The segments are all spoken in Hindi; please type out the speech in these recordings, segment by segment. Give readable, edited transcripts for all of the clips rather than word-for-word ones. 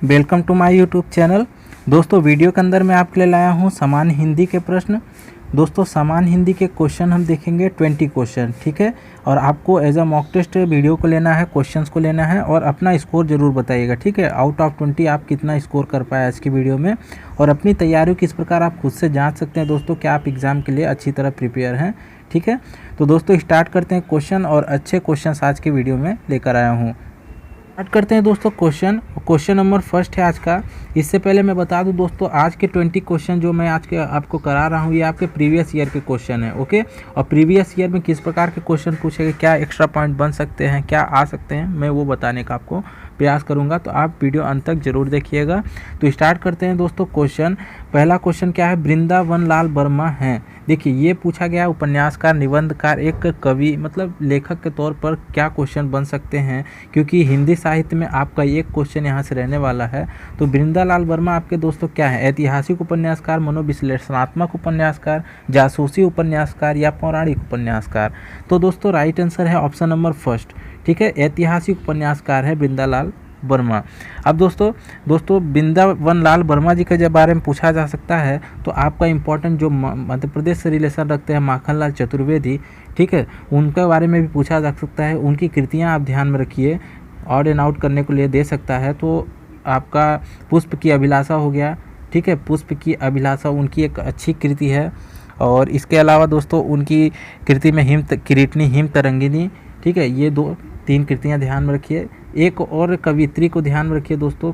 Welcome to my YouTube channel. दोस्तों वीडियो के अंदर मैं आपके लिए लाया हूँ सामान्य हिंदी के प्रश्न। दोस्तों सामान्य हिंदी के क्वेश्चन हम देखेंगे 20 क्वेश्चन, ठीक है। और आपको as a mock test video को लेना है, क्वेश्चंस को लेना है और अपना स्कोर जरूर बताइएगा, ठीक है। आउट ऑफ 20 आप कितना स्कोर कर पाए आज की वीडियो में, और अपनी तैयारी किस प्रकार आप खुद से जाँच सकते हैं दोस्तों, क्या आप एग्ज़ाम के लिए अच्छी तरह प्रिपेयर हैं, ठीक है। तो दोस्तों स्टार्ट करते हैं क्वेश्चन, और अच्छे क्वेश्चन आज की वीडियो में लेकर आया हूँ। स्टार्ट करते हैं दोस्तों क्वेश्चन नंबर फर्स्ट है आज का। इससे पहले मैं बता दूं दोस्तों, आज के 20 क्वेश्चन जो मैं आज के आपको करा रहा हूं ये आपके प्रीवियस ईयर के क्वेश्चन है, ओके। और प्रीवियस ईयर में किस प्रकार के क्वेश्चन पूछे गए, क्या एक्स्ट्रा पॉइंट बन सकते हैं, क्या आ सकते हैं, मैं वो बताने का आपको प्रयास करूंगा, तो आप वीडियो अंत तक जरूर देखिएगा। तो स्टार्ट करते हैं दोस्तों क्वेश्चन। पहला क्वेश्चन क्या है, वृंदावन लाल वर्मा हैं। देखिए ये पूछा गया उपन्यासकार, निबंधकार, एक कवि मतलब लेखक के तौर पर क्या क्वेश्चन बन सकते हैं, क्योंकि हिंदी साहित्य में आपका एक क्वेश्चन यहाँ से रहने वाला है। तो वृंदालाल वर्मा आपके दोस्तों क्या है, ऐतिहासिक उपन्यासकार, मनोविश्लेषणात्मक उपन्यासकार, जासूसी उपन्यासकार या पौराणिक उपन्यासकार। तो दोस्तों राइट आंसर है ऑप्शन नंबर फर्स्ट, ठीक है। ऐतिहासिक उपन्यासकार है वृंदालाल वर्मा। अब दोस्तों वृंदावन लाल वर्मा जी के जब बारे में पूछा जा सकता है तो आपका इम्पोर्टेंट जो मध्य प्रदेश से रिलेशन रखते हैं माखनलाल चतुर्वेदी, ठीक है, उनके बारे में भी पूछा जा सकता है। उनकी कृतियां आप ध्यान में रखिए, ऑड एंड आउट करने के लिए दे सकता है। तो आपका पुष्प की अभिलाषा हो गया, ठीक है, पुष्प की अभिलाषा उनकी एक अच्छी कृति है। और इसके अलावा दोस्तों उनकी कृति में किरीटनी, हिम तरंगिनी, ठीक है, ये 2-3 कृतियाँ ध्यान में रखिए। एक और कवियत्री को ध्यान में रखिए दोस्तों,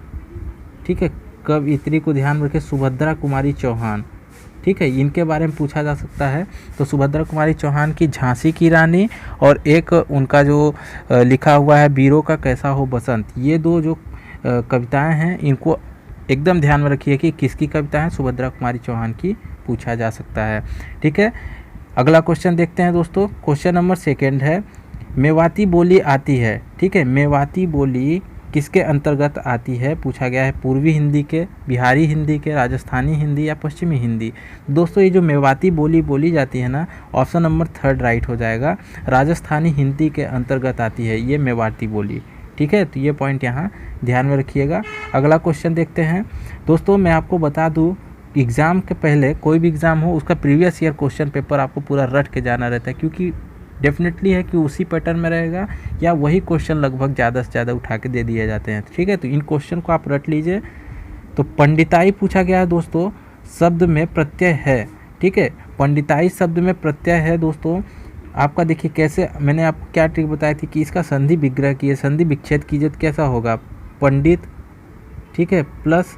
ठीक है, कवियत्री को ध्यान में रखिए, सुभद्रा कुमारी चौहान, ठीक है, इनके बारे में पूछा जा सकता है। तो सुभद्रा कुमारी चौहान की झांसी की रानी, और एक उनका जो लिखा हुआ है वीरों का कैसा हो बसंत, ये दो जो कविताएं हैं इनको एकदम ध्यान में रखिए कि किसकी कविता है, सुभद्रा कुमारी चौहान की पूछा जा सकता है, ठीक है। अगला क्वेश्चन देखते हैं दोस्तों। क्वेश्चन नंबर सेकेंड है, मेवाती बोली आती है, ठीक है, मेवाती बोली किसके अंतर्गत आती है, पूछा गया है। पूर्वी हिंदी के, बिहारी हिंदी के, राजस्थानी हिंदी या पश्चिमी हिंदी। दोस्तों ये जो मेवाती बोली बोली जाती है ना, ऑप्शन नंबर थर्ड राइट हो जाएगा, राजस्थानी हिंदी के अंतर्गत आती है ये मेवाती बोली, ठीक है। तो ये पॉइंट यहाँ ध्यान में रखिएगा। अगला क्वेश्चन देखते हैं दोस्तों। मैं आपको बता दूँ, एग्ज़ाम के पहले कोई भी एग्ज़ाम हो उसका प्रीवियस ईयर क्वेश्चन पेपर आपको पूरा रट के जाना रहता है, क्योंकि डेफिनेटली है कि उसी पैटर्न में रहेगा या वही क्वेश्चन लगभग ज़्यादा से ज़्यादा उठा के दे दिए जाते हैं, ठीक है। तो इन क्वेश्चन को आप रट लीजिए। तो पंडिताई पूछा गया है दोस्तों, शब्द में प्रत्यय है, ठीक है, पंडिताई शब्द में प्रत्यय है दोस्तों। आपका देखिए कैसे, मैंने आपको क्या ट्रिक बताई थी कि इसका संधि विग्रह कीजिए, संधि विच्छेद कीजिए तो कैसा होगा, पंडित, ठीक है, प्लस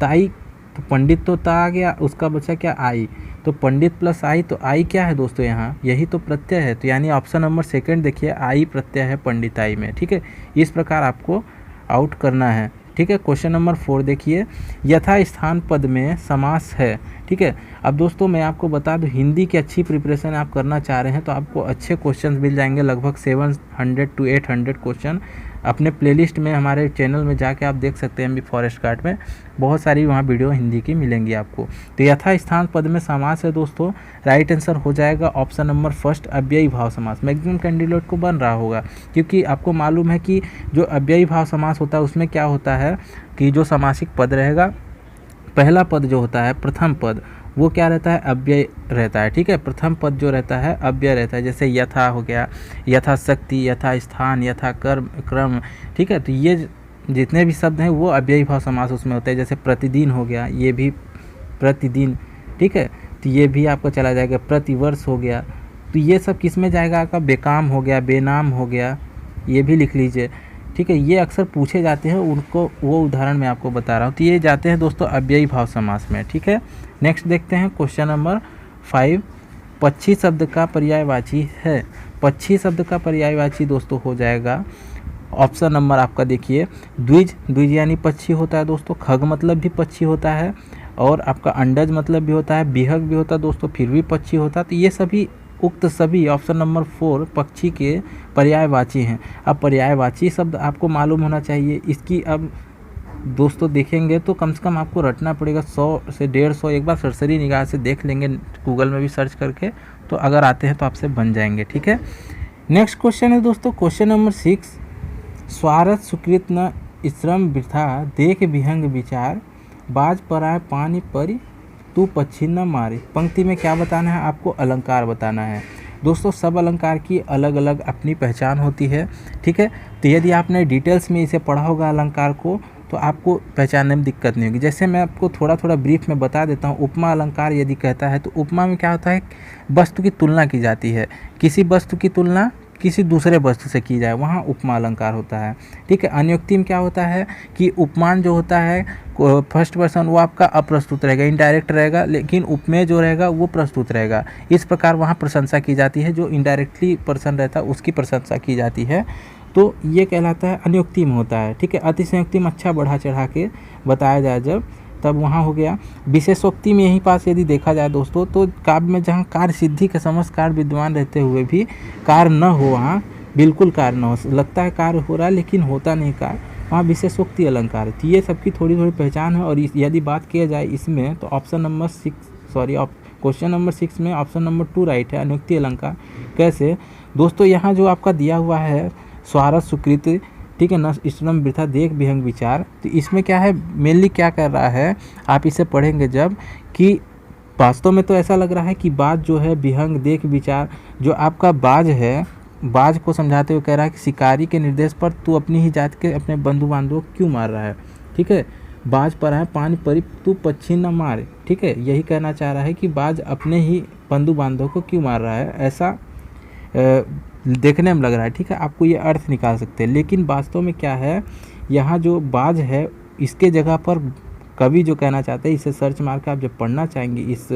ताई, तो पंडित तो ता आ गया, उसका बचा क्या, आई, तो पंडित प्लस आई, तो आई क्या है दोस्तों यहाँ, यही तो प्रत्यय है। तो यानी ऑप्शन नंबर सेकंड देखिए, आई प्रत्यय है पंडिताई में, ठीक है। इस प्रकार आपको आउट करना है, ठीक है। क्वेश्चन नंबर 4 देखिए, यथा स्थान पद में समास है, ठीक है। अब दोस्तों मैं आपको बता दूं, हिंदी की अच्छी प्रिपरेशन आप करना चाह रहे हैं तो आपको अच्छे क्वेश्चन मिल जाएंगे, लगभग 700 to 800 क्वेश्चन अपने प्लेलिस्ट में हमारे चैनल में जाके आप देख सकते हैं। MB फॉरेस्ट गार्ड में बहुत सारी वहाँ वीडियो हिंदी की मिलेंगी आपको। तो यथा स्थान पद में समास है दोस्तों, राइट आंसर हो जाएगा ऑप्शन नंबर फर्स्ट, अव्ययी भाव समास। मैक्सिमम कैंडिडेट को बन रहा होगा, क्योंकि आपको मालूम है कि जो अव्ययी भाव समास होता है उसमें क्या होता है कि जो समासिक पद रहेगा, पहला पद जो होता है, प्रथम पद, वो क्या रहता है, अव्यय रहता है, ठीक है। प्रथम पद जो रहता है अव्यय रहता है, जैसे यथा हो गया, यथा शक्ति, यथा स्थान, यथा कर्म क्रम, ठीक है। तो ये जितने भी शब्द हैं वो अव्ययी भाव समास उसमें होते हैं। जैसे प्रतिदिन हो गया, ये भी प्रतिदिन, ठीक है, तो ये भी आपका चला जाएगा। प्रतिवर्ष हो गया, तो ये सब किस में जाएगा, आपका बेकाम हो गया, बेनाम हो गया, ये भी लिख लीजिए, ठीक है। ये अक्सर पूछे जाते हैं, उनको वो उदाहरण मैं आपको बता रहा हूँ। तो ये जाते हैं दोस्तों अव्ययी भाव समास में, ठीक है। नेक्स्ट देखते हैं क्वेश्चन नंबर 5, पक्षी शब्द का पर्यायवाची है। पक्षी शब्द का पर्यायवाची दोस्तों हो जाएगा ऑप्शन नंबर आपका देखिए, द्विज, द्विज यानी पक्षी होता है दोस्तों, खग मतलब भी पक्षी होता है, और आपका अंडज मतलब भी होता है, बिहग भी होता है दोस्तों, फिर भी पक्षी होता है। तो ये सभी उक्त सभी ऑप्शन नंबर 4 पक्षी के पर्यायवाची हैं। अब पर्यायवाची शब्द आपको मालूम होना चाहिए, इसकी अब दोस्तों देखेंगे तो कम से कम आपको रटना पड़ेगा 100 से 150, एक बार सरसरी निगाह से देख लेंगे गूगल में भी सर्च करके, तो अगर आते हैं तो आपसे बन जाएंगे, ठीक है। नेक्स्ट क्वेश्चन है दोस्तों क्वेश्चन नंबर 6, स्वार्थ सुकृत न श्रम वृथा देख विहंग विचार, बाज पराए पानी परी तू पक्षी न मारे। पंक्ति में क्या बताना है आपको? अलंकार बताना है। दोस्तों सब अलंकार की अलग अलग अपनी पहचान होती है, ठीक है। तो यदि आपने डिटेल्स में इसे पढ़ा होगा अलंकार को तो आपको पहचानने में दिक्कत नहीं होगी। जैसे मैं आपको थोड़ा थोड़ा ब्रीफ में बता देता हूँ। उपमा अलंकार यदि कहता है तो उपमा में क्या होता है? वस्तु की तुलना की जाती है, किसी वस्तु की तुलना किसी दूसरे वस्तु से की जाए, वहाँ उपमा अलंकार होता है, ठीक है। अनुक्ति में क्या होता है कि उपमान जो होता है फर्स्ट पर्सन वो आपका अप्रस्तुत रहेगा, इनडायरेक्ट रहेगा, लेकिन उपमेय जो रहेगा वो प्रस्तुत रहेगा। इस प्रकार वहाँ प्रशंसा की जाती है, जो इनडायरेक्टली पर्सन रहता है उसकी प्रशंसा की जाती है। तो ये कहलाता है अनुक्ति में होता है, ठीक है। अतिशयोक्ति में अच्छा बढ़ा चढ़ा के बताया जाए जब, तब वहाँ हो गया। विशेषोक्ति में यहीं पास यदि देखा जाए दोस्तों तो काव्य में जहाँ कार्य सिद्धि के समस्त कार्य विद्वान रहते हुए भी कार्य न हो, वहाँ बिल्कुल कार्य न हो, लगता है कार्य हो रहा है लेकिन होता नहीं कार्य, वहाँ विशेषोक्ति अलंकार है। तो ये सबकी थोड़ी थोड़ी पहचान है। और यदि बात किया जाए इसमें तो क्वेश्चन नंबर 6 में ऑप्शन नंबर 2 राइट है, अनुक्ति अलंकार। कैसे दोस्तों? यहाँ जो आपका दिया हुआ है स्वारथ सुकृत, ठीक है, न श्रम वृथा देख विहंग विचार, तो इसमें क्या है मेनली क्या कर रहा है, आप इसे पढ़ेंगे जब कि वास्तव में तो ऐसा लग रहा है कि बाज जो है विहंग देख विचार, जो आपका बाज है, बाज को समझाते हुए कह रहा है कि शिकारी के निर्देश पर तू अपनी ही जात के अपने बंधु बांधवों को क्यों मार रहा है, ठीक है। बाज पर है पानी परी तू पक्षी न मारे, ठीक है, यही कहना चाह रहा है कि बाज अपने ही बंधु बांधवों को क्यों मार रहा है, ऐसा देखने में लग रहा है, ठीक है। आपको ये अर्थ निकाल सकते हैं, लेकिन वास्तव में क्या है, यहाँ जो बाज है इसके जगह पर कवि जो कहना चाहते हैं, इसे सर्च मार के आप जब पढ़ना चाहेंगे इस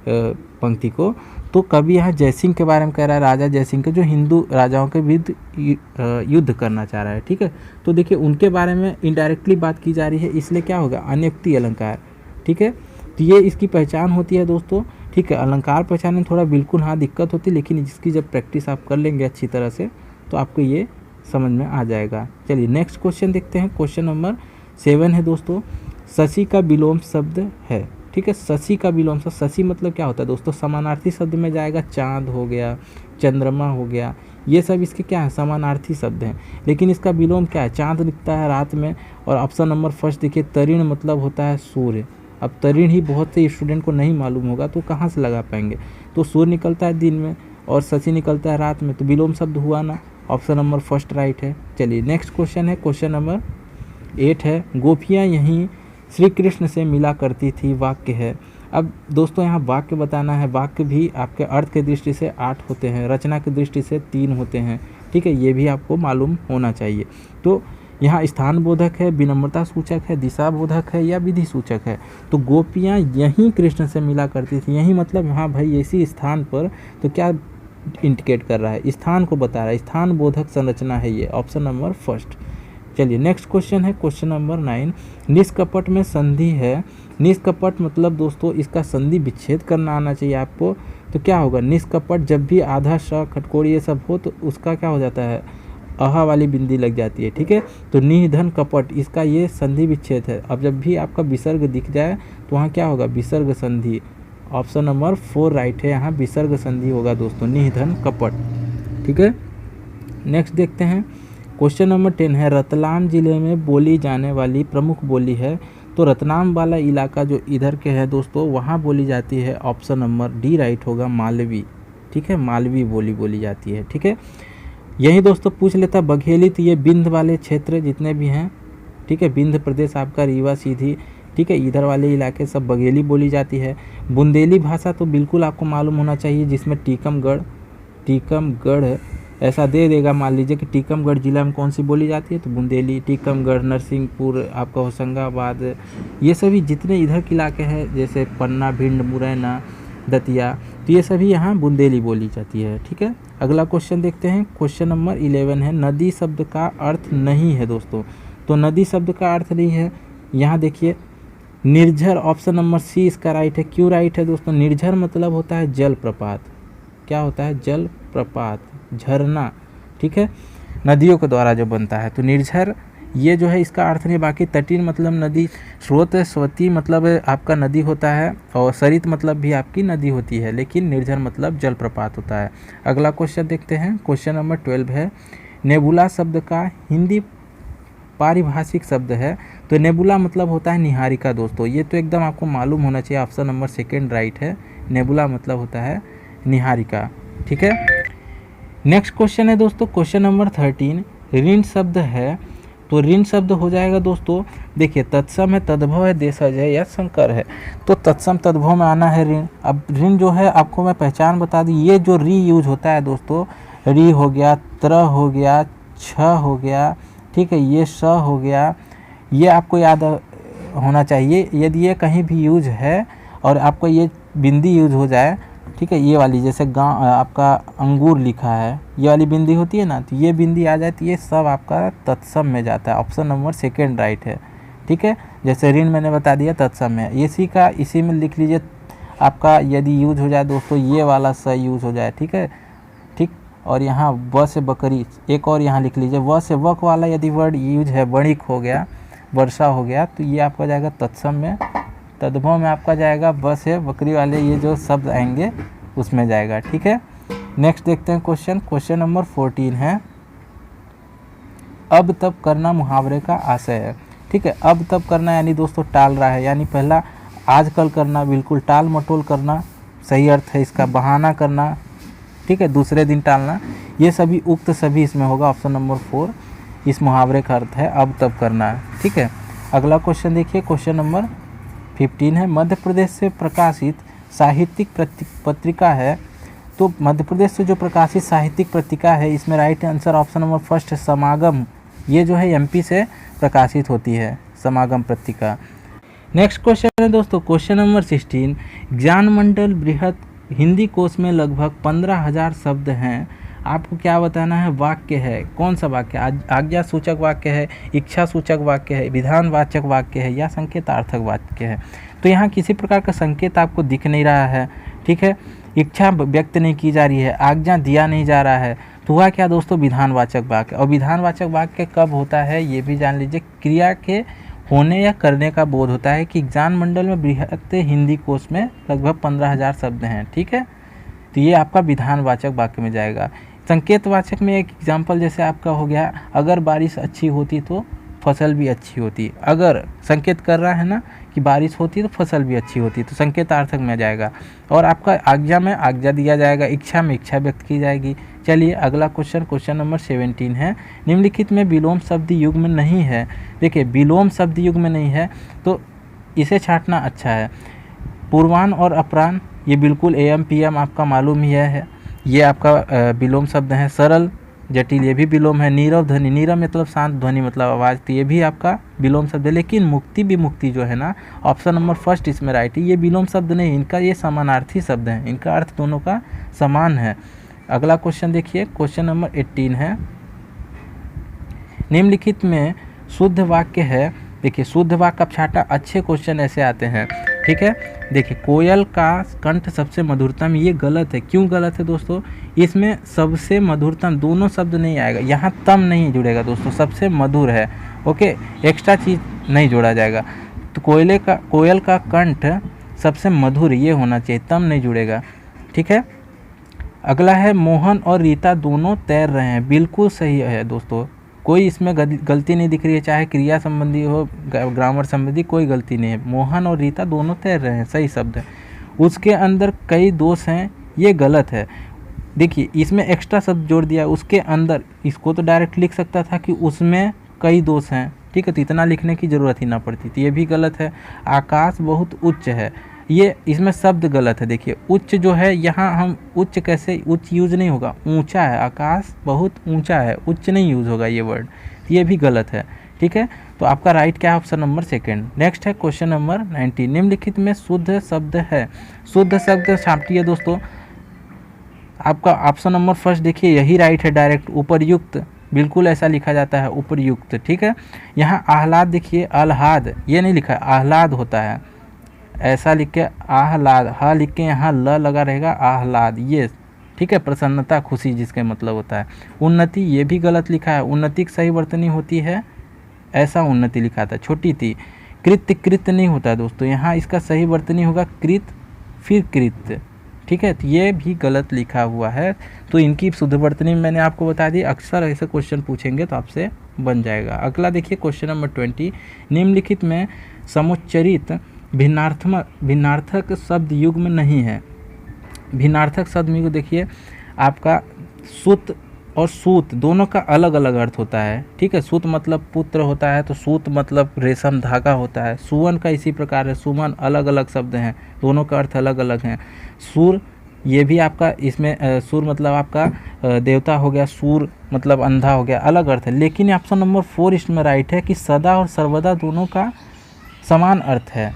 पंक्ति को, तो कवि यहाँ जयसिंह के बारे में कह रहा है, राजा जयसिंह के, जो हिंदू राजाओं के विरुद्ध युद्ध करना चाह रहा है, ठीक है। तो देखिए उनके बारे में इनडायरेक्टली बात की जा रही है, इसलिए क्या होगा? अनुक्ति अलंकार, ठीक है। तो ये इसकी पहचान होती है दोस्तों, ठीक है। अलंकार पहचानने में थोड़ा बिल्कुल हाँ दिक्कत होती है, लेकिन इसकी जब प्रैक्टिस आप कर लेंगे अच्छी तरह से तो आपको ये समझ में आ जाएगा। चलिए नेक्स्ट क्वेश्चन देखते हैं। क्वेश्चन नंबर 7 है दोस्तों, शशि का विलोम शब्द है, ठीक है। शशि का विलोम शब्द, शशि मतलब क्या होता है दोस्तों? समानार्थी शब्द में जाएगा, चांद हो गया, चंद्रमा हो गया, ये सब इसके क्या है? समानार्थी शब्द हैं। लेकिन इसका विलोम क्या है? चांद दिखता है रात में। और ऑप्शन नंबर फर्स्ट देखिए, तरीण मतलब होता है सूर्य। अब तरीण ही बहुत से स्टूडेंट को नहीं मालूम होगा तो कहाँ से लगा पाएंगे? तो सूर्य निकलता है दिन में और शशि निकलता है रात में, तो विलोम शब्द हुआ ना, ऑप्शन नंबर फर्स्ट राइट है। चलिए नेक्स्ट क्वेश्चन है, क्वेश्चन नंबर 8 है, गोपियाँ यहीं श्री कृष्ण से मिला करती थी, वाक्य है। अब दोस्तों यहाँ वाक्य बताना है, वाक्य भी आपके अर्थ की दृष्टि से 8 होते हैं, रचना की दृष्टि से 3 होते हैं, ठीक है, ये भी आपको मालूम होना चाहिए। तो यहाँ स्थान बोधक है, विनम्रता सूचक है, दिशा बोधक है या विधि सूचक है। तो गोपियाँ यहीं कृष्ण से मिला करती थी, यहीं मतलब हाँ भाई इसी स्थान पर, तो क्या इंडिकेट कर रहा है? स्थान को बता रहा है, स्थान बोधक संरचना है ये, ऑप्शन नंबर फर्स्ट। चलिए नेक्स्ट क्वेश्चन है, क्वेश्चन नंबर 9, निष्कपट में संधि है। निष्कपट मतलब दोस्तों इसका संधि विच्छेद करना आना चाहिए आपको। तो क्या होगा? निष्कपट जब भी आधा श खटकोड़ी ये सब हो तो उसका क्या हो जाता है? अहा वाली बिंदी लग जाती है, ठीक है। तो निधन कपट इसका ये संधि विच्छेद है। अब जब भी आपका विसर्ग दिख जाए तो वहाँ क्या होगा? विसर्ग संधि, ऑप्शन नंबर 4 राइट है, यहाँ विसर्ग संधि होगा दोस्तों, निधन कपट, ठीक है। नेक्स्ट देखते हैं, क्वेश्चन नंबर 10 है, रतलाम जिले में बोली जाने वाली प्रमुख बोली है। तो रतलाम वाला इलाका जो इधर के है दोस्तों, वहाँ बोली जाती है, ऑप्शन नंबर डी राइट होगा, मालवी, ठीक है, मालवी बोली बोली जाती है, ठीक है। यही दोस्तों पूछ लेता बघेली, तो ये बिंद वाले क्षेत्र जितने भी हैं, ठीक है, बिंद प्रदेश आपका रीवा सीधी, ठीक है, इधर वाले इलाके सब बघेली बोली जाती है। बुंदेली भाषा तो बिल्कुल आपको मालूम होना चाहिए, जिसमें टीकमगढ़ ऐसा दे देगा, मान लीजिए कि टीकमगढ़ जिला में कौन सी बोली जाती है, तो बुंदेली, टीकमगढ़, नरसिंहपुर, आपका होशंगाबाद, ये सभी जितने इधर के इलाके हैं जैसे पन्ना, भिंड, मुरैना, दतिया, तो ये सभी यहाँ बुंदेली बोली जाती है, ठीक है। अगला क्वेश्चन देखते हैं, क्वेश्चन नंबर 11 है, नदी शब्द का अर्थ नहीं है दोस्तों। तो नदी शब्द का अर्थ नहीं है, यहाँ देखिए निर्झर, ऑप्शन नंबर सी इसका राइट है। क्यों राइट है दोस्तों? निर्झर मतलब होता है जल प्रपात। क्या होता है? जल प्रपात, झरना, ठीक है, नदियों के द्वारा जो बनता है। तो निर्झर ये जो है इसका अर्थ नहीं, बाकी तटीय मतलब नदी, स्रोत, स्वती मतलब आपका नदी होता है, और सरित मतलब भी आपकी नदी होती है, लेकिन निर्झर मतलब जलप्रपात होता है। अगला क्वेश्चन देखते हैं, क्वेश्चन नंबर 12 है, नेबुला शब्द का हिंदी पारिभाषिक शब्द है। तो नेबुला मतलब होता है निहारिका दोस्तों, ये तो एकदम आपको मालूम होना चाहिए। ऑप्शन नंबर सेकेंड राइट है, नेबुला मतलब होता है निहारिका। ठीक है, नेक्स्ट क्वेश्चन है दोस्तों क्वेश्चन नंबर 13। ऋण शब्द है, तो ऋण शब्द हो जाएगा दोस्तों, देखिए तत्सम है, तद्भव है, देशज है या संकर है। तो तत्सम तद्भव में आना है ऋण। अब ऋण जो है आपको मैं पहचान बता दी, ये जो री यूज होता है दोस्तों, री हो गया, त्र हो गया, छ हो गया, ठीक है, ये स हो गया, ये आपको याद होना चाहिए। यदि ये कहीं भी यूज है और आपको ये बिंदी यूज हो जाए, ठीक है, ये वाली जैसे गाँव आपका अंगूर लिखा है, ये वाली बिंदी होती है ना, तो ये बिंदी आ जाए तो ये सब आपका तत्सम में जाता है। ऑप्शन नंबर सेकेंड राइट है। ठीक है, जैसे ऋण मैंने बता दिया तत्सम में, इसी में लिख लीजिए आपका यदि यूज हो जाए दोस्तों, ये वाला स यूज हो जाए। ठीक है, ठीक, और यहाँ व से बकरी, एक और यहाँ लिख लीजिए, व से वक वाला यदि वर्ड यूज है, वणिक हो गया, वर्षा हो गया, तो ये आपका जाएगा तत्सम में। तद्भव में आपका जाएगा बस है, बकरी वाले ये जो शब्द आएंगे उसमें जाएगा। ठीक है, नेक्स्ट देखते हैं क्वेश्चन नंबर 14 है, अब तब करना मुहावरे का आशय है। ठीक है, अब तब करना यानी दोस्तों टाल रहा है, यानी पहला आजकल करना, बिल्कुल टाल मटोल करना सही अर्थ है इसका, बहाना करना, ठीक है, दूसरे दिन टालना, ये सभी उक्त सभी इसमें होगा। ऑप्शन नंबर 4 इस मुहावरे का अर्थ है अब तब करना। ठीक है, अगला क्वेश्चन देखिए क्वेश्चन नंबर 15 है, मध्य प्रदेश से प्रकाशित साहित्यिक पत्रिका है। तो मध्य प्रदेश से जो प्रकाशित साहित्यिक पत्रिका है, इसमें right answer option number first है समागम। ये जो है एमपी से प्रकाशित होती है समागम पत्रिका। नेक्स्ट क्वेश्चन है दोस्तों क्वेश्चन नंबर 16, ज्ञान मंडल बृहत हिंदी कोश में लगभग 15,000 शब्द हैं। आपको क्या बताना है, वाक्य है, कौन सा वाक्य, आज्ञा सूचक वाक्य है, इच्छा सूचक वाक्य है, विधानवाचक वाक्य है या संकेतार्थक वाक्य है। तो यहाँ किसी प्रकार का संकेत आपको दिख नहीं रहा है। ठीक है, इच्छा व्यक्त नहीं की जा रही है, आज्ञा दिया नहीं जा रहा है, तो हुआ क्या दोस्तों, विधानवाचक वाक्य। और विधानवाचक वाक्य कब होता है ये भी जान लीजिए, क्रिया के होने या करने का बोध होता है कि ज्ञान मंडल में बृहत हिंदी कोश में लगभग 15,000 शब्द हैं। ठीक है, तो ये आपका विधानवाचक वाक्य में जाएगा। संकेतवाचक में एक एग्जाम्पल जैसे आपका हो गया, अगर बारिश अच्छी होती तो फसल भी अच्छी होती। अगर संकेत कर रहा है ना कि बारिश होती तो फसल भी अच्छी होती, तो संकेतार्थक में जाएगा। और आपका आज्ञा में आज्ञा दिया जाएगा, इच्छा में इच्छा व्यक्त की जाएगी। चलिए अगला क्वेश्चन नंबर 17 है, निम्नलिखित में विलोम शब्द युग में नहीं है। देखिए विलोम शब्द युग में नहीं है तो इसे छांटना अच्छा है। पूर्वान और अपराह्न ये बिल्कुल AM PM आपका मालूम ही है, ये आपका विलोम शब्द है। सरल जटिल ये भी विलोम है। नीरव ध्वनि, नीरव मतलब शांत, ध्वनि मतलब आवाज़, तो ये भी आपका विलोम शब्द है। लेकिन मुक्ति विमुक्ति जो है ना, ऑप्शन नंबर फर्स्ट इसमें राइट है, ये विलोम शब्द नहीं, इनका ये समानार्थी शब्द है, इनका अर्थ दोनों का समान है। अगला क्वेश्चन देखिए क्वेश्चन नंबर 18 है, निम्नलिखित में शुद्ध वाक्य है। देखिए शुद्ध वाक्य का छाटा अच्छे क्वेश्चन ऐसे आते हैं। ठीक है, देखिए कोयल का कंठ सबसे मधुरतम, ये गलत है। क्यों गलत है दोस्तों, इसमें सबसे मधुरतम दोनों शब्द नहीं आएगा, यहाँ तम नहीं जुड़ेगा दोस्तों, सबसे मधुर है। ओके, एक्स्ट्रा चीज़ नहीं जोड़ा जाएगा। तो कोयल का कंठ सबसे मधुर ये होना चाहिए, तम नहीं जुड़ेगा। ठीक है, अगला है मोहन और रीता दोनों तैर रहे हैं, बिल्कुल सही है दोस्तों, कोई इसमें गलती नहीं दिख रही है, चाहे क्रिया संबंधी हो ग्रामर संबंधी कोई गलती नहीं है। मोहन और रीता दोनों तैर रहे हैं, सही शब्द है। उसके अंदर कई दोष हैं, ये गलत है। देखिए इसमें एक्स्ट्रा शब्द जोड़ दिया उसके अंदर, इसको तो डायरेक्ट लिख सकता था कि उसमें कई दोष हैं। ठीक है, तो इतना लिखने की ज़रूरत ही ना पड़ती, तो ये भी गलत है। आकाश बहुत उच्च है, ये इसमें शब्द गलत है। देखिए उच्च जो है यहाँ हम उच्च कैसे, उच्च यूज नहीं होगा, ऊंचा है, आकाश बहुत ऊंचा है, उच्च नहीं यूज होगा ये वर्ड, ये भी गलत है। ठीक है, तो आपका राइट क्या है, ऑप्शन नंबर सेकंड। नेक्स्ट है क्वेश्चन नंबर 19, निम्नलिखित में शुद्ध शब्द है। शुद्ध शब्द छांटिए दोस्तों, आपका ऑप्शन नंबर फर्स्ट देखिए यही राइट है, डायरेक्ट उपर्युक्त, बिल्कुल ऐसा लिखा जाता है उपर्युक्त। ठीक है, यहाँ आह्लाद देखिए, आह्लाद ये नहीं लिखा है, आह्लाद होता है, ऐसा लिख के आह्लाद, हा लिख के यहाँ ल लगा रहेगा, आह्लाद ये। ठीक है, प्रसन्नता खुशी जिसके मतलब होता है। उन्नति ये भी गलत लिखा है, उन्नति की सही वर्तनी होती है, ऐसा उन्नति लिखा था, छोटी थी। कृत्य कृत्य नहीं होता है दोस्तों, यहाँ इसका सही वर्तनी होगा कृत फिर कृत्य। ठीक है, तो ये भी गलत लिखा हुआ है, तो इनकी शुद्ध वर्तनी मैंने आपको बता दी। अक्सर ऐसे क्वेश्चन पूछेंगे तो आपसे बन जाएगा। अगला देखिए क्वेश्चन नंबर 20, निम्नलिखित में समुच्चरित भिन्नार्थक शब्द युग्म नहीं है। भिन्नार्थक शब्द में देखिए आपका सूत और सूत दोनों का अलग अलग अर्थ होता है, ठीक है। सूत मतलब पुत्र होता है, तो सूत मतलब रेशम धागा होता है। सुवन का इसी प्रकार है, सुमन, अलग अलग शब्द हैं, दोनों का अर्थ अलग अलग हैं। सूर, ये भी आपका इसमें सूर मतलब आपका देवता हो गया, सूर मतलब अंधा हो गया, अलग अर्थ है। लेकिन ऑप्शन नंबर 4 इसमें राइट है कि सदा और सर्वदा दोनों का समान अर्थ है,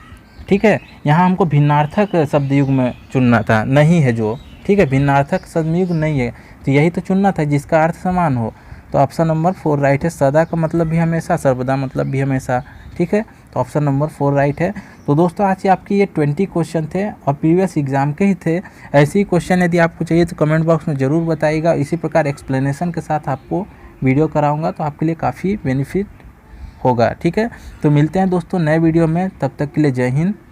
ठीक है। यहाँ हमको भिन्नार्थक शब्द युग में चुनना था, नहीं है जो, ठीक है, भिन्नार्थक शब्द युग नहीं है, तो यही तो चुनना था जिसका अर्थ समान हो। तो ऑप्शन नंबर 4 राइट है। सदा का मतलब भी हमेशा, सर्वदा मतलब भी हमेशा, ठीक है। तो ऑप्शन नंबर 4 राइट है। तो दोस्तों आज आपकी ये 20 क्वेश्चन थे और प्रीवियस एग्जाम के ही थे। ऐसे ही क्वेश्चन यदि आपको चाहिए तो कमेंट बॉक्स में ज़रूर बताइएगा। इसी प्रकार एक्सप्लेनेशन के साथ आपको वीडियो कराऊंगा, तो आपके लिए काफ़ी बेनिफिट होगा, ठीक है। तो मिलते हैं दोस्तों नए वीडियो में, तब तक के लिए जय हिंद।